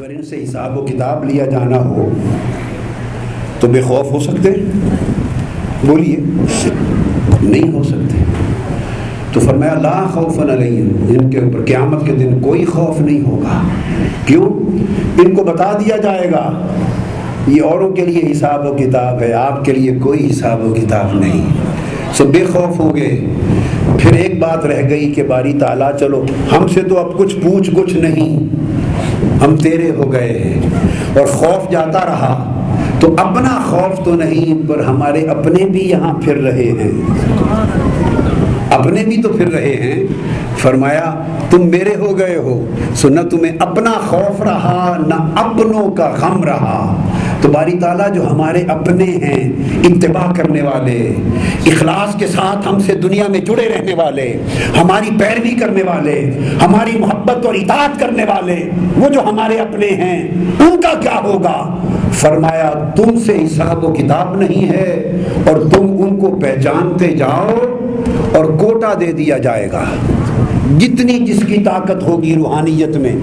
اگر ان سے حساب و کتاب لیا جانا ہو تو بے خوف ہو سکتے ہیں؟ بولیے، نہیں ہو سکتے۔ تو فرمایا لا خوف علیہم، ان کے اوپر قیامت کے دن کوئی خوف نہیں ہوگا۔ کیوں؟ ان کو بتا دیا جائے گا یہ اوروں کے لیے حساب و کتاب ہے، آپ کے لیے کوئی حساب و کتاب نہیں، سو بے خوف ہو گئے۔ پھر ایک بات رہ گئی کہ باری تعالیٰ چلو ہم سے تو اب کچھ پوچھ گچھ نہیں، ہم تیرے ہو گئے ہیں، اور خوف جاتا رہا تو اپنا خوف تو نہیں پر ہمارے اپنے بھی یہاں پھر رہے ہیں، اپنے بھی تو پھر رہے ہیں۔ فرمایا تم میرے ہو گئے ہو، سو نہ تمہیں اپنا خوف رہا نہ اپنوں کا غم رہا۔ تو باری تعالیٰ جو ہمارے اپنے ہیں، اتباع کرنے والے، اخلاص کے ساتھ ہم سے دنیا میں جڑے رہنے والے، ہماری پیروی کرنے والے، ہماری محبت اور اطاعت کرنے والے، وہ جو ہمارے اپنے ہیں ان کا کیا ہوگا؟ فرمایا تم سے حساب و کتاب نہیں ہے اور تم ان کو پہچانتے جاؤ اور کوٹا دے دیا جائے گا، جتنی جس کی طاقت ہوگی روحانیت میں۔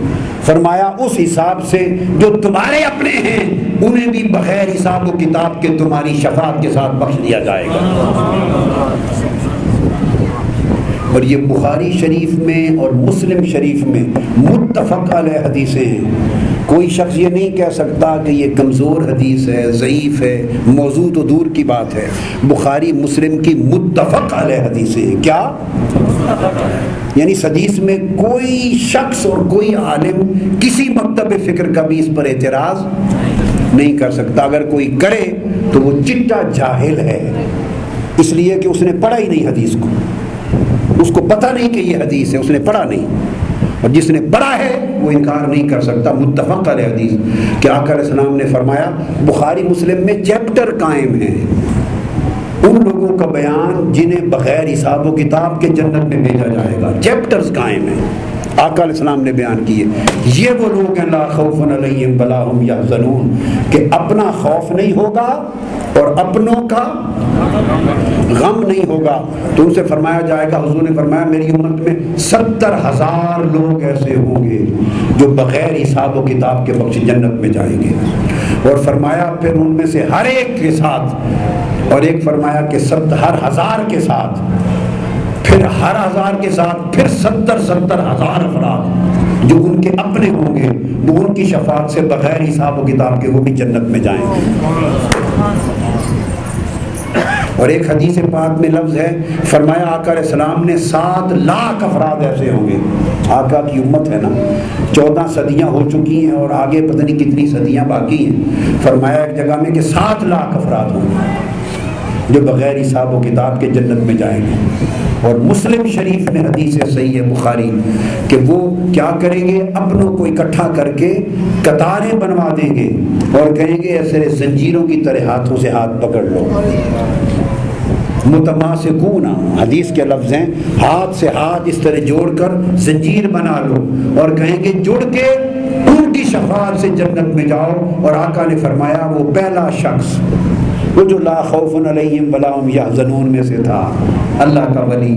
فرمایا اس حساب سے جو تمہارے اپنے ہیں انہیں بھی بغیر حساب و کتاب کے تمہاری شفاعت کے ساتھ بخش دیا جائے گا۔ اور یہ بخاری شریف میں اور مسلم شریف میں متفق علیہ حدیثیں ہیں، کوئی شخص یہ نہیں کہہ سکتا کہ یہ کمزور حدیث ہے، ضعیف ہے، موضوع تو دور کی بات ہے، بخاری مسلم کی متفق علیہ حدیثیں ہیں۔ کیا یعنی اس حدیث میں کوئی شخص اور کوئی عالم کسی مکتب فکر کا بھی اس پر اعتراض نہیں کر سکتا، اگر کوئی کرے تو وہ چٹا جاہل ہے، اس لیے کہ اس نے پڑھا ہی نہیں حدیث کو، اس کو پتہ نہیں کہ یہ حدیث ہے، اس نے پڑھا نہیں، اور جس نے پڑھا ہے وہ انکار نہیں کر سکتا۔ متفق علیہ حدیث کہ آقا علیہ السلام نے فرمایا بخاری مسلم میں چیپٹر قائم ہیں ان لوگوں کا بیان جنہیں بغیر حساب و کتاب کے جنت میں بھیجا جائے گا، چیپٹرز قائم ہیں، آقا علیہ السلام نے بیان کیے۔ یہ وہ لوگ ہیں لا خوف علیہم ولا هم یحزنون، کہ اپنا خوف نہیں ہوگا اور اپنوں کا غم نہیں ہوگا۔ تو ان سے فرمایا جائے گا، حضور نے فرمایا میری امت میں 70,000 لوگ ایسے ہوں گے جو بغیر حساب و کتاب کے بخش جنت میں جائیں گے، اور فرمایا پھر ان میں سے ہر ایک کے ساتھ، اور ایک فرمایا کہ ہر 1000 کے ساتھ، پھر ہر 1000 کے ساتھ پھر 70,000 افراد جو ان کے اپنے ہوں گے، وہ ان کی شفاعت سے بغیر حساب و کتاب کے وہ بھی جنت میں جائیں گے۔ اور ایک حدیث پاک میں لفظ ہے، فرمایا آقا علیہ السلام نے 7 لاکھ افراد ایسے ہوں گے، آقا کی امت ہے نا، 14 صدیاں ہو چکی ہیں اور آگے پتہ نہیں کتنی صدیاں باقی ہیں، فرمایا ایک جگہ میں کہ 7 لاکھ افراد ہوں گے جو بغیر حساب و کتاب کے جنت میں جائیں گے۔ اور مسلم شریف میں حدیث صحیح ہے بخاری کہ وہ کیا کریں گے، اپنوں کو اکٹھا کر کے قطاریں بنوا دیں گے اور کہیں گے ایسے زنجیروں کی طرح ہاتھوں سے ہاتھ پکڑ لو، متماسکون، حدیث کے لفظ ہیں ہاتھ سے ہاتھ اس طرح جوڑ کر زنجیر بنا لو، اور کہیں گے جڑ کے ان کی شفاعت سے جنت میں جاؤ۔ اور آقا نے فرمایا وہ پہلا شخص وہ جو لا خوف علیہم ولا هم یحزنون میں سے تھا، اللہ کا ولی،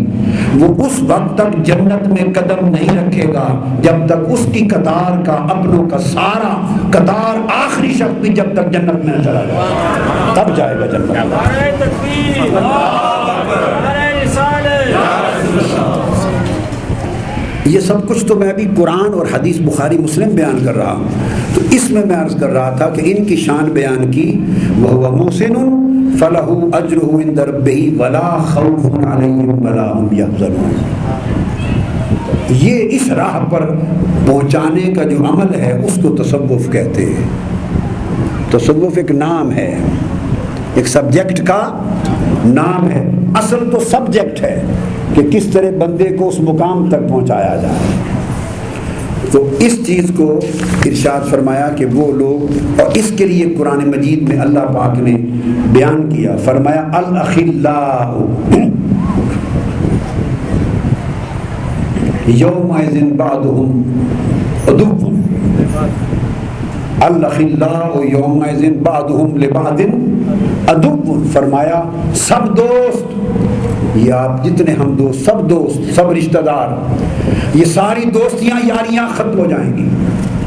وہ اس وقت تک جنت میں قدم نہیں رکھے گا جب تک اس کی قطار کا، اپنوں کا سارا قطار، آخری شخص بھی جب تک جنت میں نہ چلا جائے تب جائے گا جنت میں۔ یہ سب کچھ تو میں ابھی قرآن اور حدیث بخاری مسلم بیان کر رہا ہوں، تو اس میں عرض کر رہا تھا کہ ان کی شان بیان کی، وَهُوَ مُحْسِنٌ فَلَهُ أَجْرُهُ عِندَ رَبِّهِ وَلَا خَوْفٌ عَلَيْهِمْ وَلَا هُمْ يَحْزَنُونَ۔ یہ اس راہ پر پہنچانے کا جو عمل ہے اس کو تصوف کہتے ہیں۔ تصوف ایک نام ہے، ایک سبجیکٹ کا نام ہے، اصل تو سبجیکٹ ہے کہ کس طرح بندے کو اس مقام تک پہنچایا جائے۔ تو اس چیز کو ارشاد فرمایا کہ وہ لوگ، اور اس کے لیے قرآن مجید میں اللہ پاک نے بیان کیا، فرمایا الاخلاء یومئذ بعضهم عدو، الاخلاء یومئذ بعضهم لبعض عدو، فرمایا سب دوست، یہ آپ جتنے ہم دوست، سب رشتہ دار، یہ ساری دوستیاں یاریاں ختم ہو جائیں گی،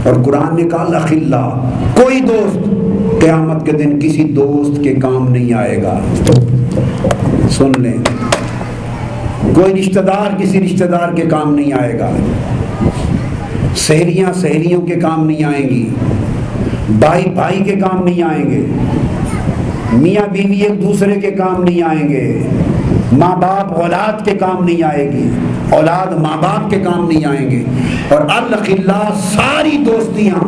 اور قرآن نے کہا الاخلاء، کوئی دوست قیامت کے دن کسی دوست کے کام نہیں آئے گا. سن لیں، کوئی رشتہ دار کسی رشتہ دار کے کام نہیں آئے گا، سہیلیاں سہیلیوں کے کام نہیں آئیں گی، بھائی بھائی کے کام نہیں آئیں گے، میاں بیوی ایک دوسرے کے کام نہیں آئیں گے، ماں باپ اولاد کے کام نہیں آئے گی، اولاد ماں باپ کے کام نہیں آئیں گے. اور الاخلاء، ساری دوستیاں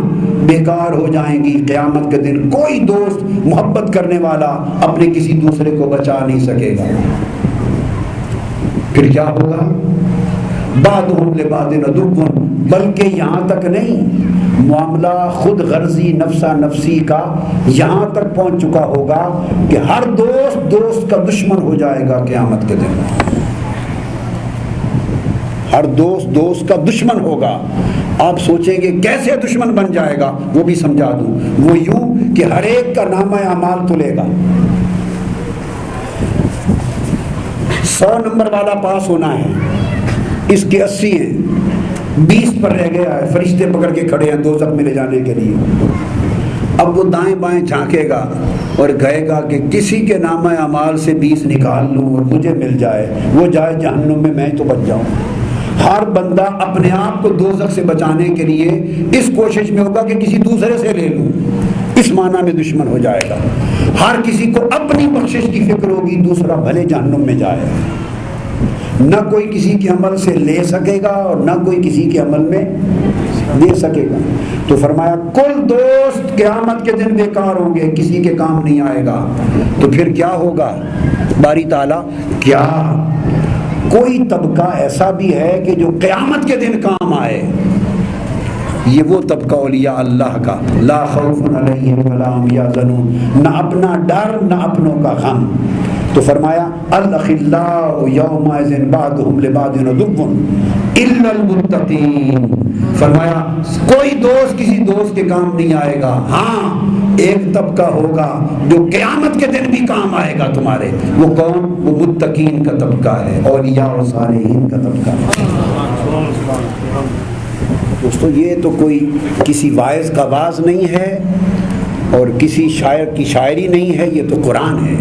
بیکار ہو جائیں گی. قیامت کے دن کوئی دوست محبت کرنے والا اپنے کسی دوسرے کو بچا نہیں سکے گا. پھر کیا ہوگا؟ بعضهم لبعض عدو، بلکہ یہاں تک نہیں، معاملہ خود غرضی نفسا نفسی کا یہاں تک پہنچ چکا ہوگا کہ ہر دوست دوست کا دشمن ہو جائے گا. قیامت کے دن ہر دوست دوست کا دشمن ہوگا. آپ سوچیں گے کیسے دشمن بن جائے گا؟ وہ بھی سمجھا دوں. وہ یوں کہ ہر ایک کا نامہ اعمال تلے گا. 100 نمبر والا پاس ہونا ہے، اس کے 80 ہیں، 20 پر رہ گیا ہے، فرشتے پکڑ کے کھڑے ہیں دوزخ میں لے جانے کے لیے. اب وہ دائیں بائیں جھانکے گا اور کہے گا کہ کسی کے نامہ اعمال سے 20 نکال لوں اور مجھے مل جائے، وہ جائے جہنم میں، میں تو بچ جاؤں. ہر بندہ اپنے آپ کو دوزخ سے بچانے کے لیے اس کوشش میں ہوگا کہ کسی دوسرے سے لے لوں. اس معنی میں دشمن ہو جائے گا. ہر کسی کو اپنی بخشش کی فکر ہوگی، دوسرا بھلے جہنم میں جائے. نہ کوئی کسی کے عمل سے لے سکے گا اور نہ کوئی کسی کے عمل میں دے سکے گا. تو فرمایا کل دوست قیامت کے دن بیکار ہوں گے، کسی کے کام نہیں آئے گا. تو پھر کیا ہوگا؟ باری تعالیٰ، کیا کوئی طبقہ ایسا بھی ہے کہ جو قیامت کے دن کام آئے؟ یہ وہ طبقہ اولیاء اللہ کا، لا خوف علیہم ولا هم یحزنون، نہ اپنا ڈر نہ اپنوں کا غم. تو فرمایا الاخلاء یومئذ بعضهم لبعض عدو الا المتقین. فرمایا کوئی دوست کسی دوست کے کام نہیں آئے گا. ہاں ایک طبقہ ہوگا جو قیامت کے دن بھی کام آئے گا تمہارے. وہ کون؟ وہ متقین کا طبقہ ہے، اولیاء و صالحین کا طبقہ ہے. دوستو یہ تو کوئی کسی واعظ کا واعظ نہیں ہے اور کسی شاعر کی شاعری نہیں ہے، یہ تو قرآن ہے.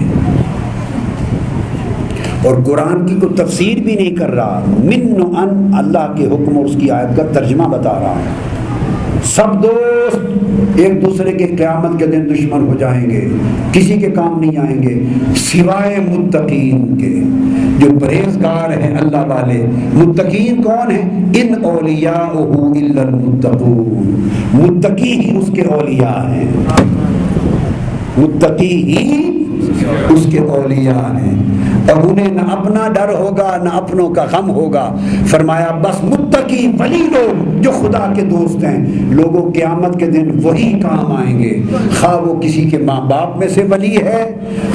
اور قرآن کی کوئی تفسیر بھی نہیں کر رہا، من ان اللہ کے حکم اور اس کی آیت کا ترجمہ بتا رہا ہے. سب دوست ایک دوسرے کے قیامت کے دن دشمن ہو جائیں گے، کسی کے کام نہیں آئیں گے سوائے متقین کے، جو پرہیزگار ہیں اللہ والے. متقین کون ہیں؟ ان اولیاءہ الا المتقون، متقی ہی اس کے اولیاء ہیں، متقی ہی اس کے اولیاء ہیں. اور انہیں نہ اپنا ڈر ہوگا نہ اپنوں کا غم ہوگا. فرمایا بس متقی ولی لوگ جو خدا کے دوست ہیں، لوگوں قیامت کے دن وہی کام آئیں گے. خواہ وہ کسی کے ماں باپ میں سے ولی ہے،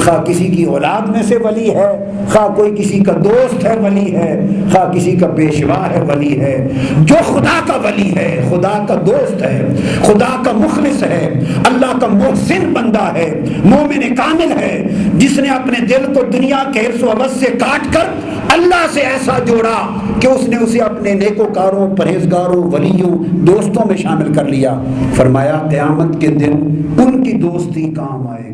خواہ کسی کی اولاد میں سے ولی ہے، خواہ کوئی کسی کا دوست ہے ولی ہے، خواہ کسی کا پیشوا ہے ولی ہے. جو خدا کا ولی ہے، خدا کا دوست ہے، خدا کا مخلص ہے، اللہ کا محسن بندہ ہے، مومن کامل ہے، جس نے اپنے دل کو دنیا کے حرص و حوث سے کاٹ کر اللہ سے ایسا جوڑا کہ اس نے اسے اپنے نیکوکاروں، پرہیزگاروں، ولیوں، دوستوں میں شامل کر لیا. فرمایا قیامت کے دن ان کی دوستی کام آئے گی.